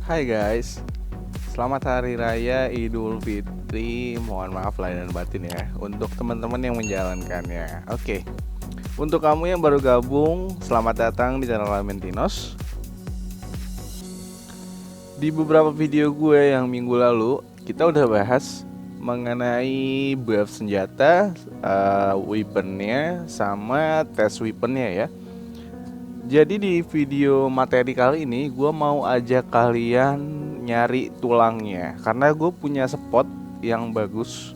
Hai guys, selamat Hari Raya Idul Fitri. Mohon maaf lahir dan batin ya untuk teman-teman yang menjalankannya. Oke, untuk kamu yang baru gabung, selamat datang di channel Lamentinos. Di beberapa video gue yang minggu lalu, kita udah bahas mengenai buff senjata, weaponnya, sama tes weaponnya ya. Jadi di video materi kali ini gue mau ajak kalian nyari tulangnya, karena gue punya spot yang bagus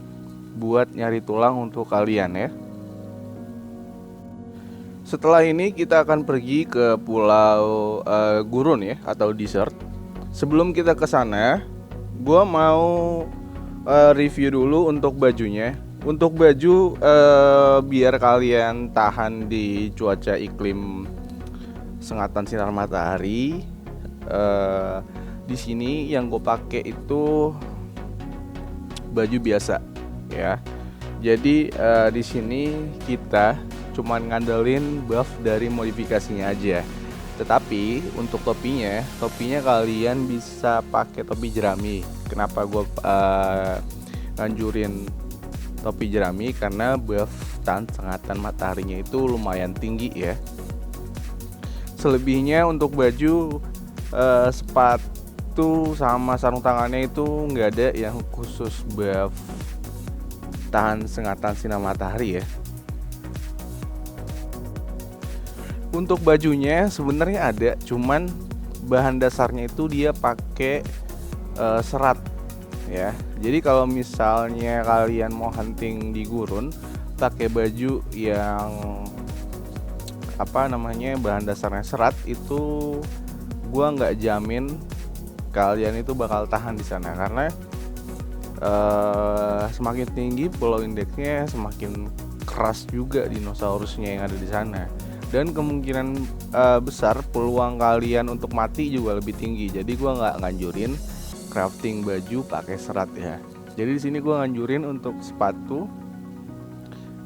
buat nyari tulang untuk kalian ya. Setelah ini kita akan pergi ke pulau gurun ya, atau desert. Sebelum kita ke sana, gue mau review dulu untuk bajunya. Untuk baju biar kalian tahan di cuaca iklim sengatan sinar matahari. Di sini yang gue pakai itu baju biasa ya. Jadi di sini kita cuman ngandelin buff dari modifikasinya aja. Tetapi untuk topinya kalian bisa pakai topi jerami. Kenapa gue nganjurin topi jerami? Karena buff tahan sengatan mataharinya itu lumayan tinggi ya. Selebihnya untuk baju, sepatu sama sarung tangannya itu nggak ada yang khusus buff tahan sengatan sinar matahari ya. Untuk bajunya sebenarnya ada, cuman bahan dasarnya itu dia pakai serat ya. Jadi kalau misalnya kalian mau hunting di gurun pakai baju yang bahan dasarnya serat, itu gua nggak jamin kalian itu bakal tahan di sana, karena semakin tinggi pulau indeksnya semakin keras juga dinosaurusnya yang ada di sana, dan kemungkinan besar peluang kalian untuk mati juga lebih tinggi. Jadi gua nggak nganjurin crafting baju pakai serat ya. Jadi di sini gua nganjurin untuk sepatu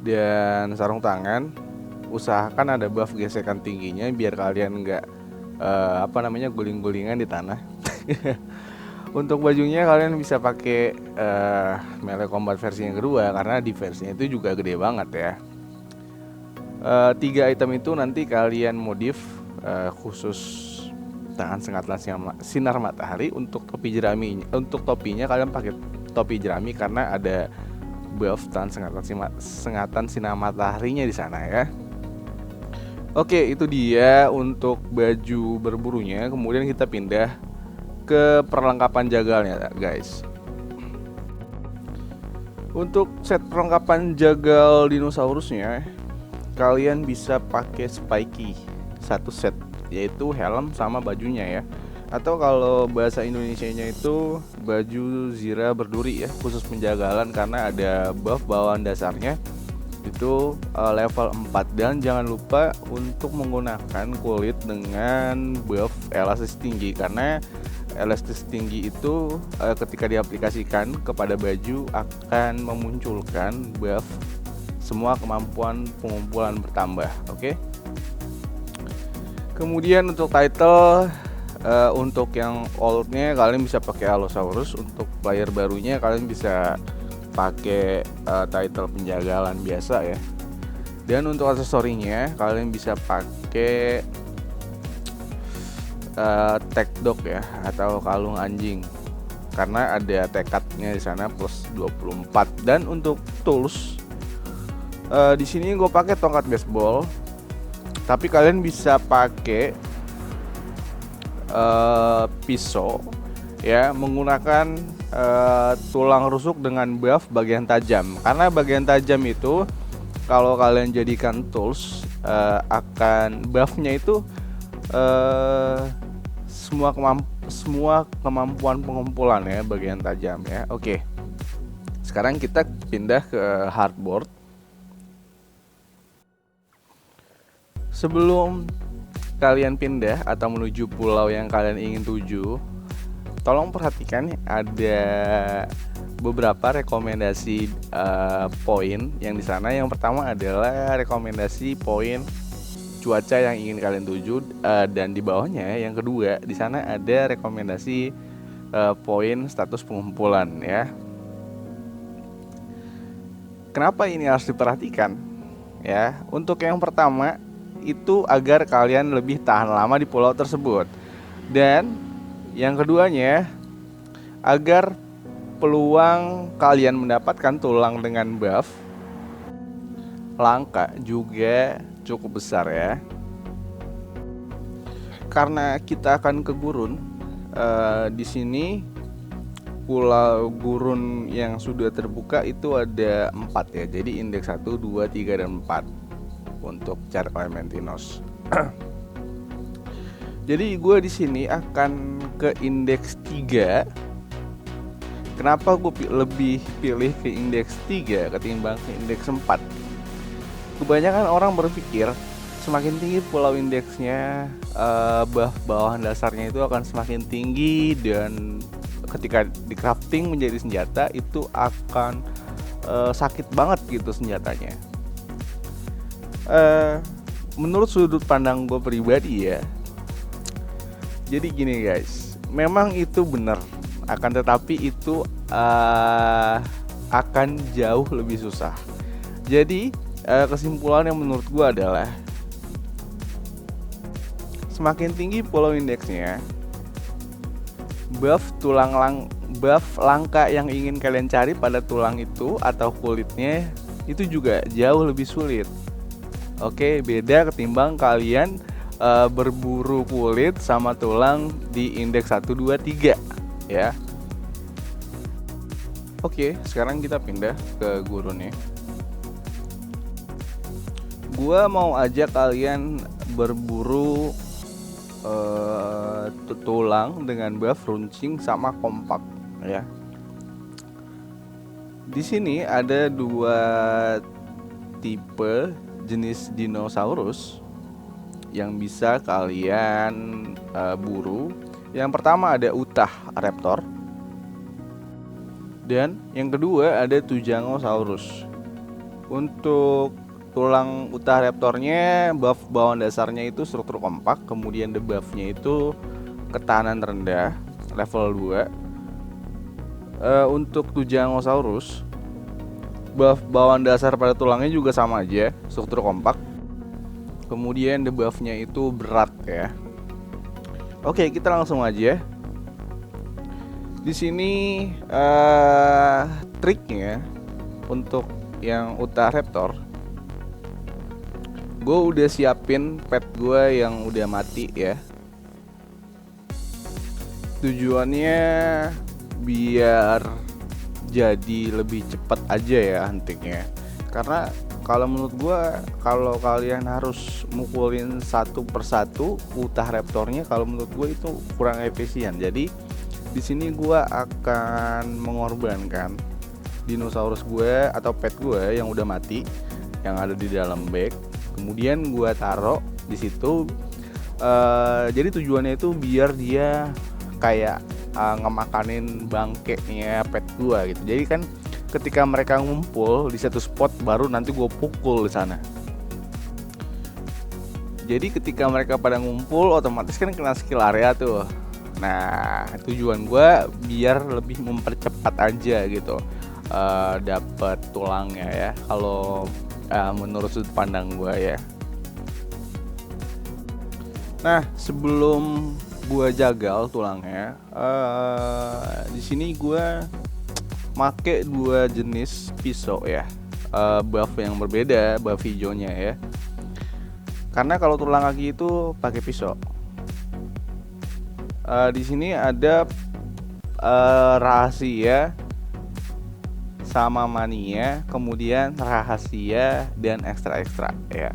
dan sarung tangan usahakan ada buff gesekan tingginya biar kalian nggak guling-gulingan di tanah. Untuk bajunya kalian bisa pakai melee combat versi yang kedua, karena di versinya itu juga gede banget ya. 3 item itu nanti kalian modif khusus tahan sengatan sinar matahari. Untuk topi jerami, untuk topinya kalian pakai topi jerami karena ada buff tahan sengatan sinar mataharinya di sana ya. Oke, itu dia untuk baju berburunya. Kemudian kita pindah ke perlengkapan jagalnya guys. Untuk set perlengkapan jagal dinosaurusnya, kalian bisa pakai spiky satu set, yaitu helm sama bajunya ya. Atau kalau bahasa Indonesianya itu baju zira berduri ya, khusus penjagalan karena ada buff bawaan dasarnya itu level 4. Dan jangan lupa untuk menggunakan kulit dengan buff elastis tinggi, karena elastis tinggi itu ketika diaplikasikan kepada baju akan memunculkan buff semua kemampuan pengumpulan bertambah. Oke. Kemudian untuk title, untuk yang oldnya kalian bisa pakai Allosaurus. Untuk player barunya kalian bisa pakai title penjagalan biasa ya. Dan untuk aksesorinya kalian bisa pakai tag dog ya, atau kalung anjing, karena ada tekadnya di sana plus 24. Dan untuk tools, di sini gue pakai tongkat baseball, tapi kalian bisa pakai pisau ya, menggunakan tulang rusuk dengan buff bagian tajam, karena bagian tajam itu kalau kalian jadikan tools akan buffnya itu semua kemampuan pengumpulan ya bagian tajam ya. Oke, sekarang kita pindah ke hardboard. Sebelum kalian pindah atau menuju pulau yang kalian ingin tuju, tolong perhatikan ada beberapa rekomendasi poin yang di sana. Yang pertama adalah rekomendasi poin cuaca yang ingin kalian tuju, dan di bawahnya yang kedua di sana ada rekomendasi poin status pengumpulan ya. Kenapa ini harus diperhatikan? Ya, untuk yang pertama itu agar kalian lebih tahan lama di pulau tersebut. Dan yang keduanya agar peluang kalian mendapatkan tulang dengan buff langka juga cukup besar ya. Karena kita akan ke gurun, di sini pulau gurun yang sudah terbuka itu ada 4 ya. Jadi indeks 1, 2, 3, dan 4 untuk Char Clementinos. Jadi gue di sini akan ke indeks 3. Kenapa gue lebih pilih ke indeks 3 ketimbang ke indeks 4? Kebanyakan orang berpikir semakin tinggi pulau indeksnya, buff bawahan dasarnya itu akan semakin tinggi, dan ketika di crafting menjadi senjata itu akan sakit banget gitu senjatanya. Menurut sudut pandang gue pribadi ya, jadi gini guys, memang itu benar, akan tetapi itu akan jauh lebih susah. Jadi kesimpulan yang menurut gue adalah semakin tinggi pulau indeksnya, buff langka yang ingin kalian cari pada tulang itu atau kulitnya itu juga jauh lebih sulit. Oke, beda ketimbang kalian berburu kulit sama tulang di indeks 1, 2, 3 ya. Oke, sekarang kita pindah ke gurunnya. Gua mau ajak kalian berburu tulang dengan buff runcing sama kompak ya. Di sini ada 2 tipe jenis dinosaurus yang bisa kalian buru. Yang pertama ada Utah Raptor, dan yang kedua ada Tujangosaurus. Untuk tulang Utah Raptornya buff bawaan dasarnya itu struktur kompak, kemudian debuffnya itu ketahanan rendah level 2. Untuk Tujangosaurus buff bawaan dasar pada tulangnya juga sama aja, struktur kompak, kemudian debuffnya itu berat ya. Oke, kita langsung aja. Di sini triknya untuk yang Utah Raptor, gue udah siapin pet gue yang udah mati ya. Tujuannya biar jadi lebih cepat aja ya huntingnya. Karena kalau menurut gue, kalau kalian harus mukulin satu persatu Utah Raptornya, kalau menurut gue itu kurang efisien. Jadi di sini gue akan mengorbankan dinosaurus gue atau pet gue yang udah mati yang ada di dalam bag. Kemudian gue taruh di situ. Jadi tujuannya itu biar dia kayak ngemakanin bangkeknya pet gue gitu. Jadi kan ketika mereka ngumpul di satu spot, baru nanti gue pukul di sana. Jadi ketika mereka pada ngumpul, otomatis kan kena skill area tuh. Nah, tujuan gue biar lebih mempercepat aja gitu, dapat tulangnya ya. Kalau menurut sudut pandang gue ya. Nah, sebelum gue jagal tulangnya, di sini gue make 2 jenis pisau ya, buff yang berbeda, buff hijaunya ya. Karena kalau tulang kaki itu pakai pisau. Di sini ada rahasia sama mania, kemudian rahasia dan ekstra ya.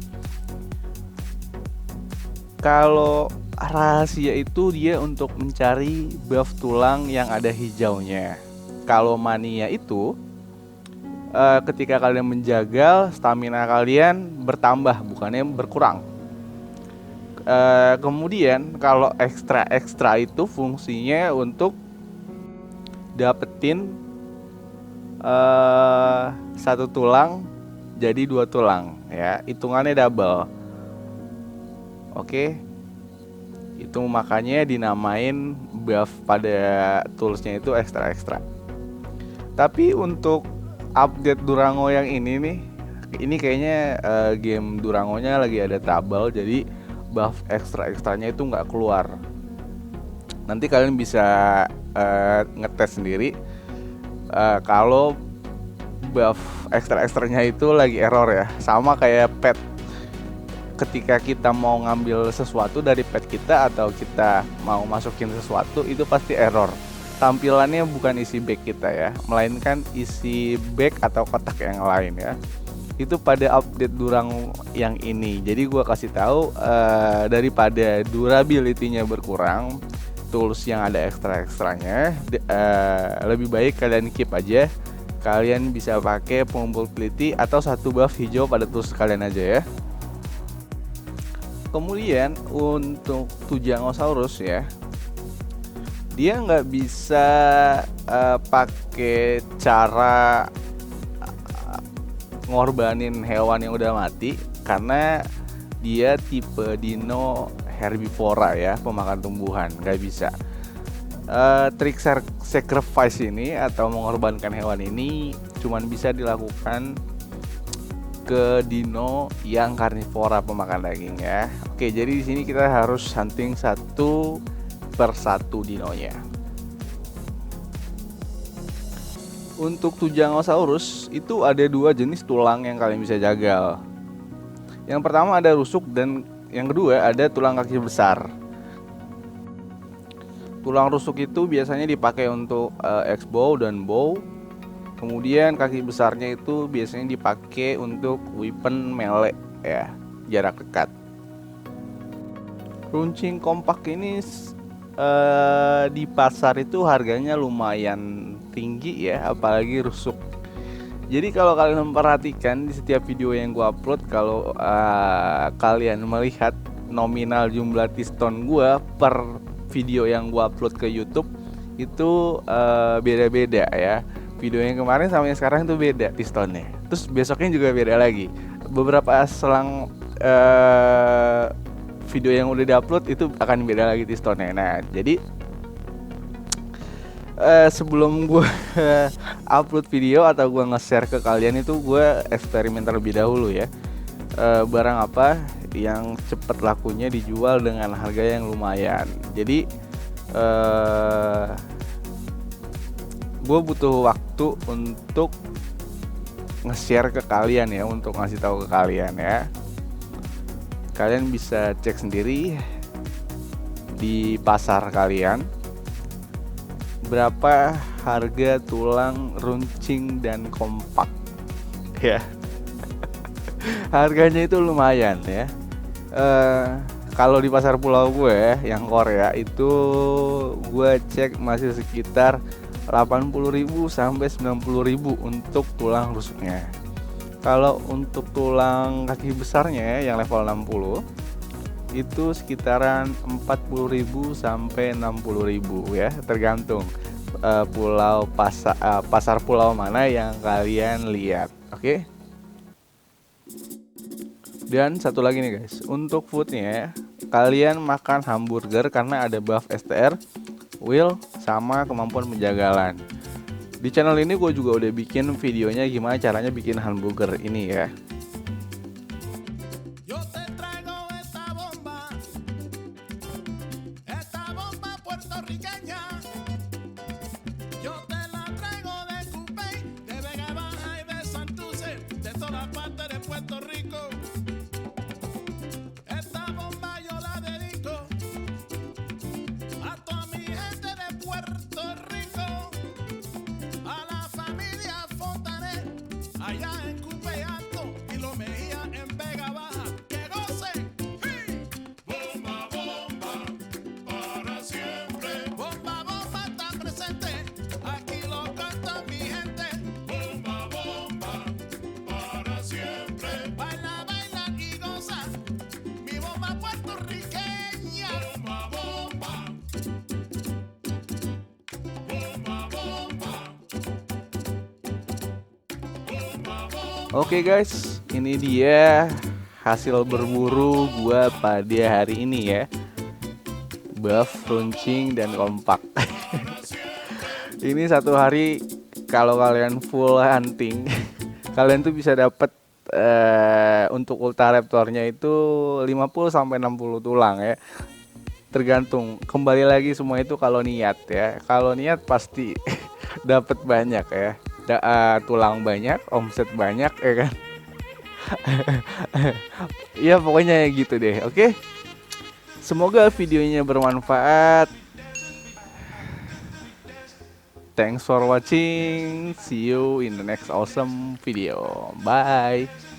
Kalau rahasia itu dia untuk mencari buff tulang yang ada hijaunya. Kalau mania itu ketika kalian menjagal, stamina kalian bertambah bukannya berkurang. Kemudian kalau ekstra itu fungsinya untuk dapetin satu tulang jadi 2 tulang ya, hitungannya double. Oke. Itu makanya dinamain buff pada toolsnya itu ekstra. Tapi untuk update Durango yang ini kayaknya game Durangonya lagi ada trouble, jadi buff ekstranya itu nggak keluar. Nanti kalian bisa ngetes sendiri kalau buff ekstranya itu lagi error ya. Sama kayak pet, ketika kita mau ngambil sesuatu dari pet kita atau kita mau masukin sesuatu itu pasti error. Tampilannya bukan isi bag kita ya, melainkan isi bag atau kotak yang lain ya. Itu pada update Durango yang ini. Jadi gua kasih tahu daripada durability-nya berkurang, tools yang ada ekstranya lebih baik kalian keep aja. Kalian bisa pakai pengumpul teliti atau satu buff hijau pada tools kalian aja ya. Kemudian untuk Tujangosaurus ya, dia nggak bisa pakai cara ngorbanin hewan yang udah mati karena dia tipe dino herbivora ya, pemakan tumbuhan, nggak bisa. Trik sacrifice ini atau mengorbankan hewan ini cuman bisa dilakukan ke dino yang karnivora, pemakan daging ya. Oke, jadi di sini kita harus hunting satu per satu dinonya. Untuk Tujangosaurus itu ada dua jenis tulang yang kalian bisa jagal. Yang pertama ada rusuk dan yang kedua ada tulang kaki besar. Tulang rusuk itu biasanya dipakai untuk X-bow dan bow. Kemudian kaki besarnya itu biasanya dipakai untuk weapon melee ya, jarak dekat. Runcing kompak ini di pasar itu harganya lumayan tinggi ya, apalagi rusuk. Jadi kalau kalian memperhatikan di setiap video yang gua upload, kalau kalian melihat nominal jumlah piston gua per video yang gua upload ke YouTube itu beda-beda ya. Video yang kemarin sama yang sekarang itu beda pistonnya. Terus besoknya juga beda lagi. Beberapa selang video yang udah diupload itu akan beda lagi pistonnya. Nah, jadi sebelum gue upload video atau gue nge-share ke kalian itu gue eksperimen terlebih dahulu ya. Barang apa yang cepat lakunya dijual dengan harga yang lumayan. Jadi gue butuh waktu untuk nge-share ke kalian ya, untuk ngasih tahu ke kalian ya. Kalian bisa cek sendiri di pasar kalian berapa harga tulang runcing dan kompak ya. Harganya itu lumayan ya. Kalau di pasar pulau gue yang Korea itu gue cek masih sekitar 80.000 sampai 90.000 untuk tulang rusuknya. Kalau untuk tulang kaki besarnya yang level 60 itu sekitaran 40.000 sampai 60.000 ya, tergantung pasar pulau mana yang kalian lihat. Oke. Dan satu lagi nih guys, untuk foodnya kalian makan hamburger karena ada buff STR, will, sama kemampuan penjagalan. Di channel ini gue juga udah bikin videonya gimana caranya bikin hamburger ini ya. Oke guys, ini dia hasil berburu gua pada hari ini ya. Buff, runcing, dan kompak. Ini satu hari kalau kalian full hunting, kalian tuh bisa dapat untuk Ultra Raptornya itu 50 sampai 60 tulang ya. Tergantung, kembali lagi semua itu kalau niat ya. Kalau niat pasti dapat banyak ya. Tulang banyak, omset banyak ya kan. Ya pokoknya gitu deh. Oke. Semoga videonya bermanfaat. Thanks for watching. See you in the next awesome video. Bye.